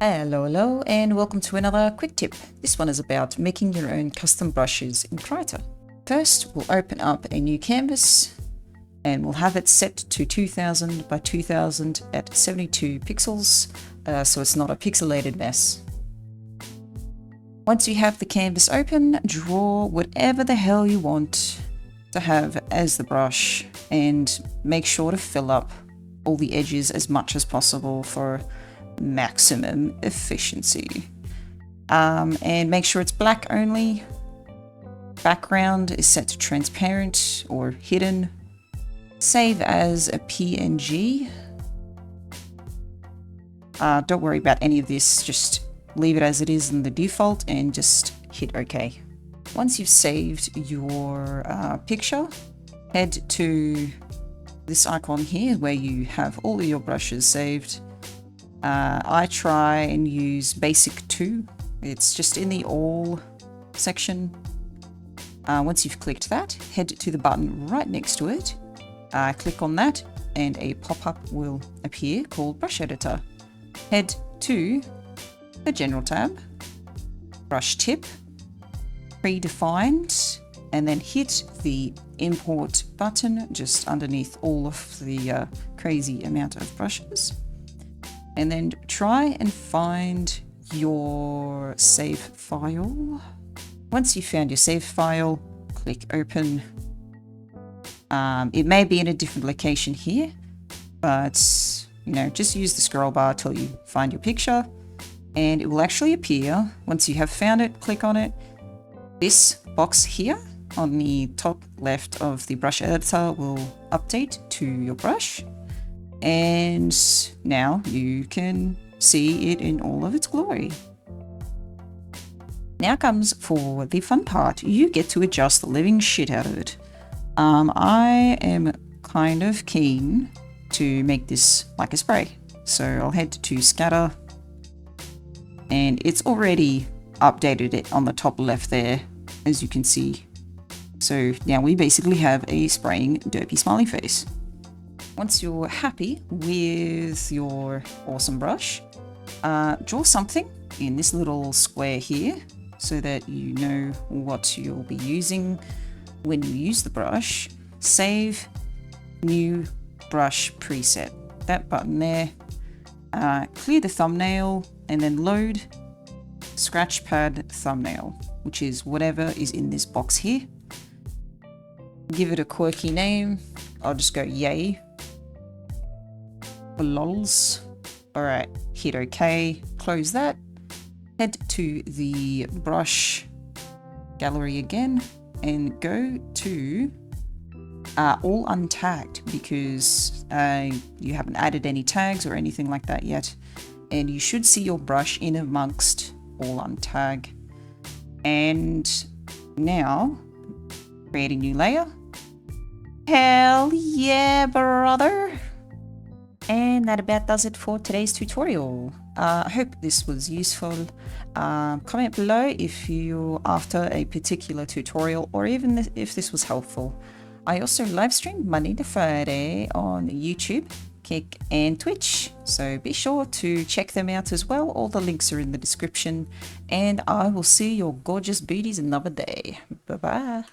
Hello, and welcome to another quick tip. This one is about making your own custom brushes in Krita. First, we'll open up a new canvas and we'll have it set to 2000 by 2000 at 72 pixels, so it's not a pixelated mess. Once you have the canvas open, draw whatever the hell you want to have as the brush and make sure to fill up all the edges as much as possible for maximum efficiency. And make sure it's black only. Background is set to transparent or hidden. Save as a PNG. Don't worry about any of this, just leave it as it is in the default and just hit OK. Once you've saved your picture, head to this icon here where you have all of your brushes saved. I try and use Basic 2. It's just in the All section. Once you've clicked that, head to the button right next to it. Click on that and a pop-up will appear called Brush Editor. Head to the General tab, Brush Tip, Predefined, and then hit the Import button just underneath all of the crazy amount of brushes. And then try and find your save file. Once you've found your save file, click open. It may be in a different location here, but just use the scroll bar till you find your picture and it will actually appear. Once you have found it, click on it. This box here on the top left of the brush editor will update to your brush. And now you can see it in all of its glory. Now comes for the fun part. You get to adjust the living shit out of it. I am kind of keen to make this like a spray. So I'll head to scatter and it's already updated it on the top left there, as you can see. So now we basically have a spraying derpy smiley face. Once you're happy with your awesome brush, draw something in this little square here so that you know what you'll be using when you use the brush. Save new brush preset, that button there. Clear the thumbnail and then load scratch pad thumbnail, which is whatever is in this box here. Give it a quirky name. I'll just go yay. Lols. Alright, hit OK, close that, head to the brush gallery again and go to all untagged because you haven't added any tags or anything like that yet, and you should see your brush in amongst all untag. And now create a new layer. Hell yeah, brother! And that about does it for today's tutorial. I hope this was useful. Comment below if you're after a particular tutorial or even if this was helpful. I also live stream Monday to Friday on YouTube, Kick and Twitch, so be sure to check them out as well. All the links are in the description and I will see your gorgeous beauties another day. Bye bye.